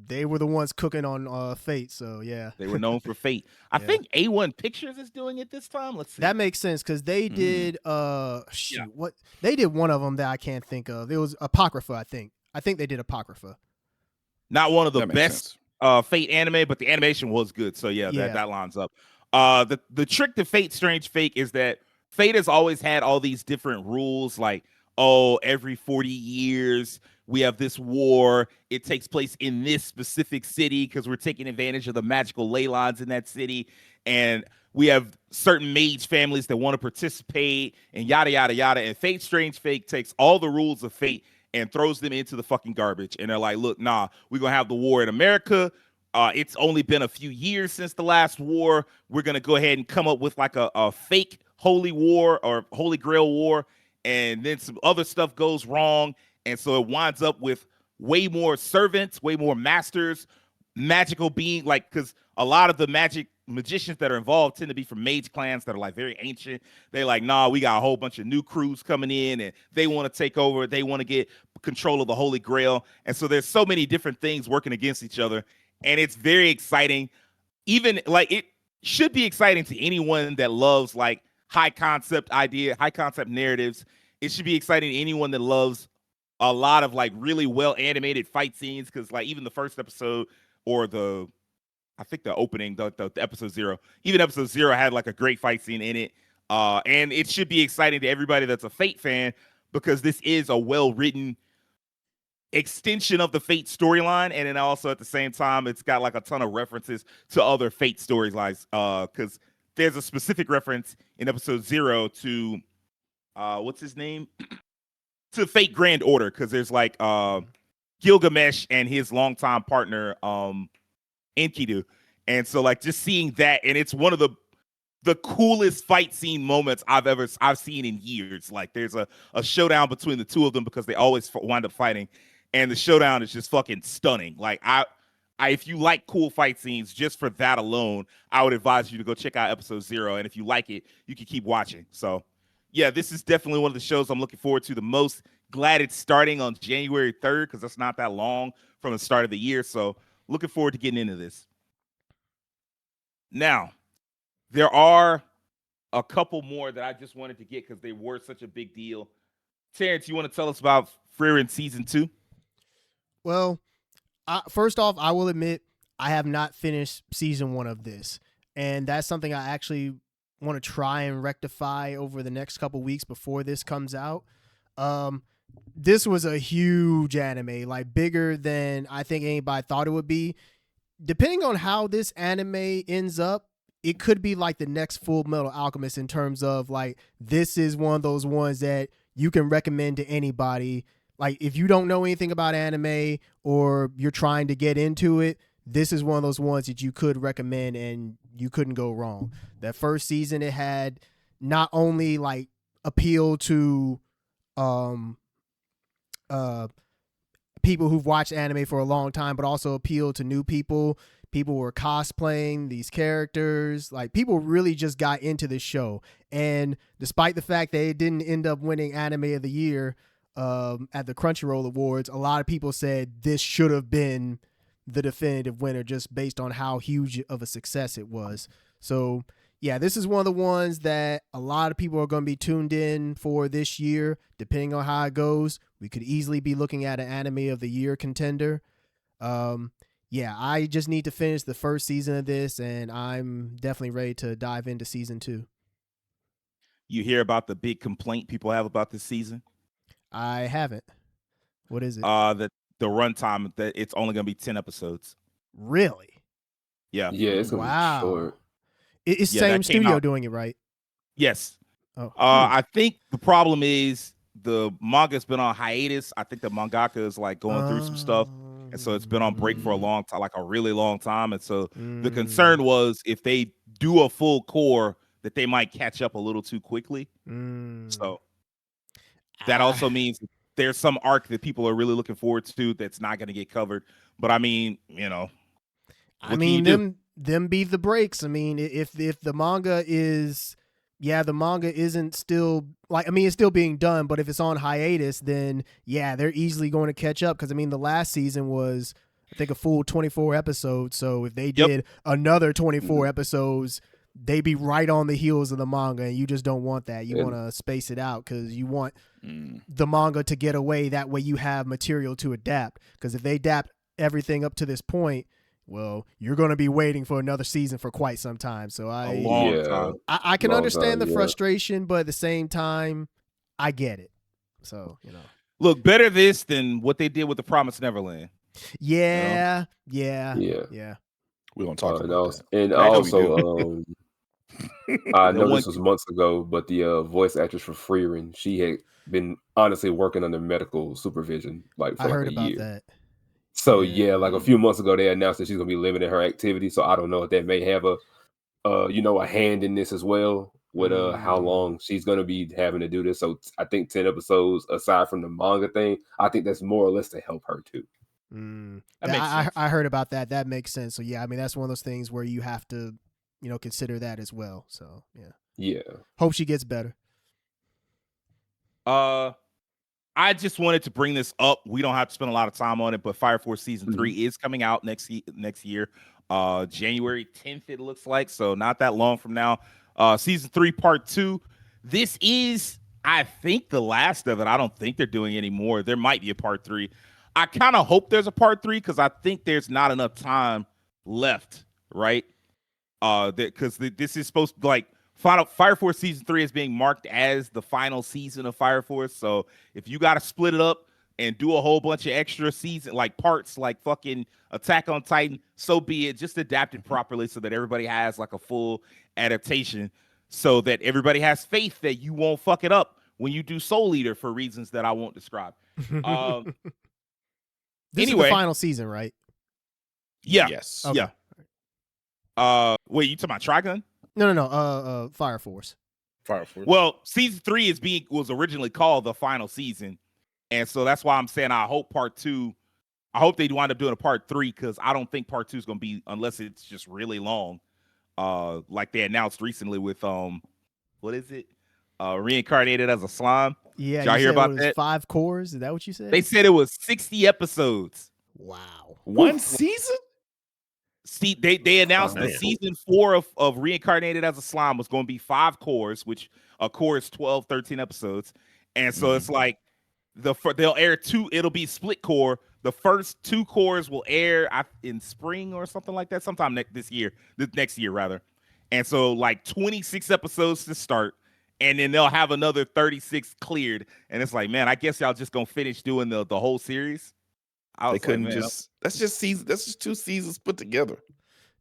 they were the ones cooking on Fate. So yeah, they were known for Fate. I think A1 Pictures is doing it this time. Let's see. That makes sense because they did what they did one of them that I can't think of. It was Apocrypha, I think. I think they did Apocrypha. Not one of the best Fate anime, but the animation was good. So yeah. That lines up. The trick to Fate Strange Fake is that Fate has always had all these different rules, like, oh, every 40 years we have this war. It takes place in this specific city because we're taking advantage of the magical ley lines in that city. And we have certain mage families that want to participate and yada, yada, yada. And Fate Strange Fake takes all the rules of Fate and throws them into the fucking garbage. And they're like, look, nah, we're going to have the war in America. It's only been a few years since the last war. We're going to go ahead and come up with like a fake holy war or holy grail war. And then some other stuff goes wrong. And so it winds up with way more servants, way more masters, magical being, like, because a lot of the magicians that are involved tend to be from mage clans that are like very ancient. They're like, nah, we got a whole bunch of new crews coming in and they want to take over. They want to get control of the Holy Grail. And so there's so many different things working against each other. And it's very exciting. Even like it should be exciting to anyone that loves like high concept narratives. It should be exciting to anyone that loves a lot of like really well animated fight scenes. Cause like even the first episode or I think the opening, the episode 0, even episode 0 had like a great fight scene in it. And it should be exciting to everybody that's a Fate fan because this is a well-written extension of the Fate storyline. And then also at the same time, it's got like a ton of references to other Fate storylines. Because there's a specific reference in episode 0 to, what's his name? To Fate Grand Order. Because there's like Gilgamesh and his longtime partner, Enkidu. And so like just seeing that, and it's one of the coolest fight scene moments I've seen in years. Like there's a showdown between the two of them because they always wind up fighting, and the showdown is just fucking stunning. Like I if you like cool fight scenes, just for that alone, I would advise you to go check out episode 0. And if you like it, you can keep watching. So yeah, this is definitely one of the shows I'm looking forward to the most. Glad it's starting on January 3rd because that's not that long from the start of the year. So looking forward to getting into this. Now, there are a couple more that I just wanted to get because they were such a big deal. Terrence, you want to tell us about Frieren Season 2? Well, first off, I will admit I have not finished Season 1 of this. And that's something I actually want to try and rectify over the next couple weeks before this comes out. This was a huge anime, like bigger than I think anybody thought it would be. Depending on how this anime ends up, it could be like the next Full Metal Alchemist in terms of like, this is one of those ones that you can recommend to anybody. Like if you don't know anything about anime or you're trying to get into it, this is one of those ones that you could recommend and you couldn't go wrong. That first season, it had not only like appeal to people who've watched anime for a long time, but also appeal to new people. People were cosplaying these characters. Like people really just got into this show. And despite the fact that it didn't end up winning Anime of the Year at the Crunchyroll Awards, a lot of people said this should have been the definitive winner just based on how huge of a success it was. So yeah, this is one of the ones that a lot of people are going to be tuned in for this year. Depending on how it goes, we could easily be looking at an Anime of the Year contender. Yeah, I just need to finish the first season of this, and I'm definitely ready to dive into season 2. You hear about the big complaint people have about this season? I haven't. What is it? The runtime, that it's only going to be 10 episodes. Really? Yeah. Yeah, it's gonna be short. It's same studio doing it, right? Yes. Oh. I think the problem is the manga's been on hiatus. I think the mangaka is like going through some stuff. And so it's been on break for a long time, like a really long time. And so the concern was if they do a full core, that they might catch up a little too quickly. So that also means there's some arc that people are really looking forward to that's not going to get covered. But I mean, you know, them be the breaks. I mean, if the manga is, the manga isn't still like, I mean, it's still being done, but if it's on hiatus, then yeah, they're easily going to catch up. Cause I mean, the last season was, I think, a full 24 episodes. So if they did another 24 episodes, they'd be right on the heels of the manga. And you just don't want that. You want to space it out because you want the manga to get away. That way you have material to adapt. Cause if they adapt everything up to this point, well, you're going to be waiting for another season for quite some time. So I can understand the frustration, but at the same time, I get it. So, you know, look, better this than what they did with The Promised Neverland. Yeah. We're going to talk about that. And also, I know this was months ago, but the voice actress for Frieren, she had been honestly working under medical supervision like for like a year. That. So like a few months ago, they announced that she's gonna be limiting her activity. So I don't know if that may have a hand in this as well with how long she's gonna be having to do this. So I think 10 episodes aside from the manga thing, I think that's more or less to help her too. I heard about that. That makes sense. So yeah, I mean that's one of those things where you have to, consider that as well. So yeah. Hope she gets better. I just wanted to bring this up. We don't have to spend a lot of time on it, but Fire Force season 3 is coming out next year, January 10th. It looks like, so not that long from now. Season 3 part 2. This is, I think, the last of it. I don't think they're doing any more. There might be a part 3. I kind of hope there's a part 3 because I think there's not enough time left, right? Because this is supposed to like. Fire Force season 3 is being marked as the final season of Fire Force. So if you got to split it up and do a whole bunch of extra season like parts like fucking Attack on Titan, so be it. Just adapt it properly so that everybody has like a full adaptation, so that everybody has faith that you won't fuck it up when you do Soul Eater for reasons that I won't describe. This is the final season, right? Yeah. Yes. Okay. Yeah. Wait, you talking about Trigun? No. Fire Force. Well, season 3 was originally called the final season, and so that's why I'm saying I hope part 2. I hope they wind up doing a part 3 because I don't think part 2 is going to be, unless it's just really long, like they announced recently with what is it? Reincarnated as a Slime. Yeah, did y'all hear about that? 5 cores. Is that what you said? They said it was 60 episodes. Wow, one season. See, they announced that season 4 of Reincarnated as a Slime was going to be 5 cores, which a core is 12, 13 episodes. And so it's like they'll air 2. It'll be split core. The first 2 cores will air in spring or something like that, sometime next year rather. And so like 26 episodes to start, and then they'll have another 36 cleared. And it's like, man, I guess y'all just gonna finish doing the whole series. They couldn't that's just 2 seasons put together.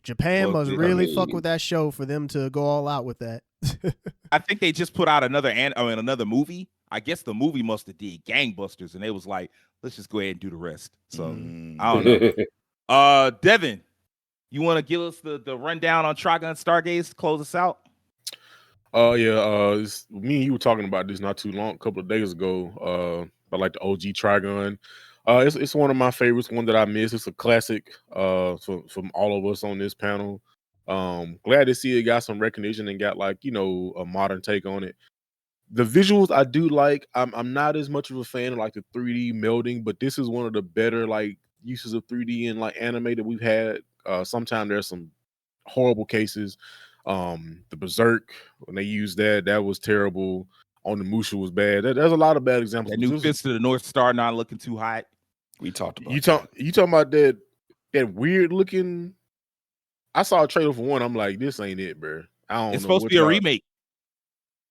Japan must really fuck with that show for them to go all out with that. I think they just put out another movie. I guess the movie must have did gangbusters, and they was like, let's just go ahead and do the rest. So I don't know. Devin, you want to give us the rundown on Trigun Stargaze to close us out? Me and you were talking about this not too long, a couple of days ago. I like the OG Trigun. It's one of my favorites, one that I miss. It's a classic from all of us on this panel. Glad to see it got some recognition and got like, a modern take on it. The visuals I do like. I'm not as much of a fan of like the 3D melding, but this is one of the better like uses of 3D in like anime that we've had. Sometimes there's some horrible cases. The Berserk, when they used that was terrible. On the Musha was bad. There's a lot of bad examples. That new Fist of the North Star not looking too hot. We talked about you talking about that weird looking. I saw a trailer for one. I'm like, this ain't it, bro. I don't know. It's supposed to be a remake.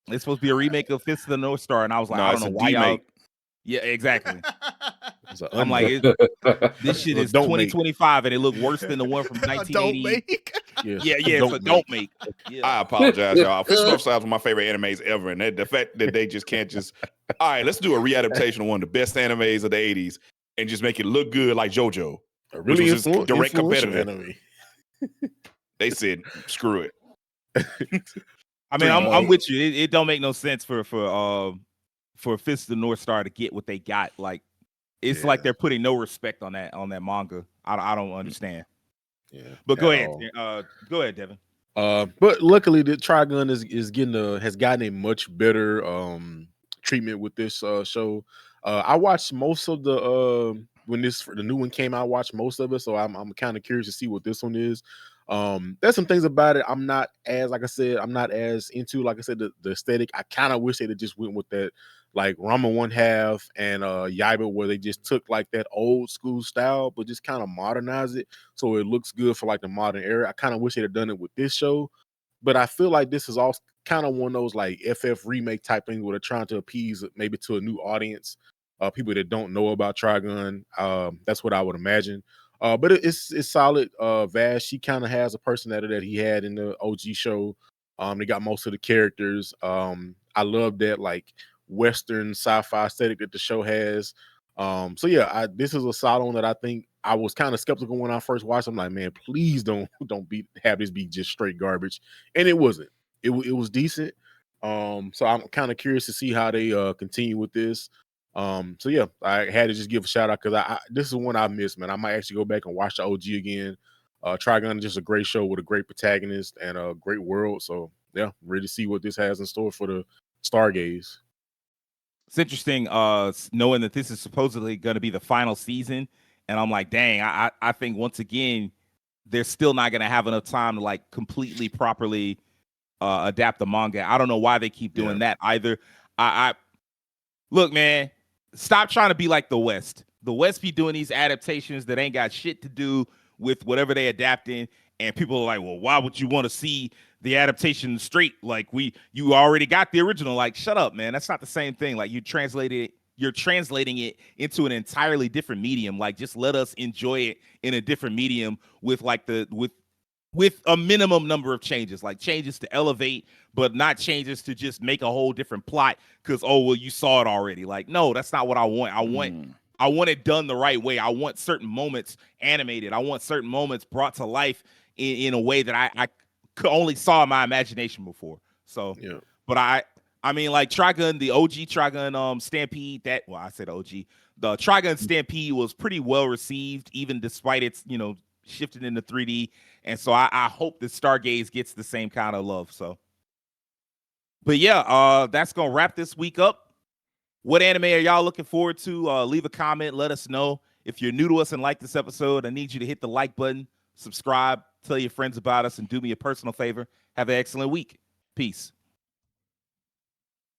It's supposed to be a remake of Fist of the North Star, and I was like, I don't know why y'all. Yeah, exactly. I'm like, this shit is 2025, and it looked worse than the one from 1980. Yeah, it's a don't make. Yeah. I apologize, y'all. Fist of the North Star is one of my favorite animes ever, and the fact that they just can't just, all right, let's do a readaptation of one of the best animes of the 80s and just make it look good like JoJo. A really direct competitor. Anime. They said, screw it. I mean, I'm with you. It don't make no sense for Fist of the North Star to get what they got. Like, it's like they're putting no respect on that manga. I don't understand. Yeah, but go ahead, Devin. But luckily, the Trigun has gotten a much better treatment with this show. I watched most of the when the new one came out. I watched most of it, so I'm kind of curious to see what this one is. There's some things about it I'm not as into. Like I said, the aesthetic. I kind of wish they'd just went with that, like Rama 1/2 and Yaiba, where they just took like that old school style, but just kind of modernize it so it looks good for like the modern era. I kind of wish they'd have done it with this show, but I feel like this is also kind of one of those like FF remake type things where they're trying to appease maybe to a new audience, people that don't know about Trigun. That's what I would imagine. But it's solid. Vash, she kind of has a personality that he had in the OG show. They got most of the characters. I love that like Western sci-fi aesthetic that the show has. So yeah, this is a solid one that I think I was kind of skeptical when I first watched. I'm like, man, please don't have this be just straight garbage, and it wasn't. It was decent. So I'm kind of curious to see how they continue with this. So yeah, I had to just give a shout out because this is one I missed, man. I might actually go back and watch the OG again. Trigun is just a great show with a great protagonist and a great world. So yeah, ready to see what this has in store for the Stargaze. It's interesting knowing that this is supposedly going to be the final season, and I'm like, dang, I think once again they're still not going to have enough time to like completely properly adapt the manga. I don't know why they keep doing that either. I look, man, stop trying to be like the West. The West be doing these adaptations that ain't got shit to do with whatever they adapting, and people are like, well, why would you want to see the adaptation straight? Like you already got the original. Like, shut up, man. That's not the same thing. Like, you're translating it into an entirely different medium. Like, just let us enjoy it in a different medium with like with a minimum number of changes, like changes to elevate, but not changes to just make a whole different plot because, oh, well, you saw it already. Like, no, that's not what I want. I want it done the right way. I want certain moments animated. I want certain moments brought to life in a way that I could only saw in my imagination before. So, yeah. But I mean, like Trigun, the OG Trigun Stampede, I said OG. The Trigun Stampede was pretty well received, even despite its, shifting into 3D. And so I hope that Stargaze gets the same kind of love. So, but yeah, that's going to wrap this week up. What anime are y'all looking forward to? Leave a comment. Let us know. If you're new to us and like this episode, I need you to hit the like button, subscribe, tell your friends about us, and do me a personal favor. Have an excellent week. Peace.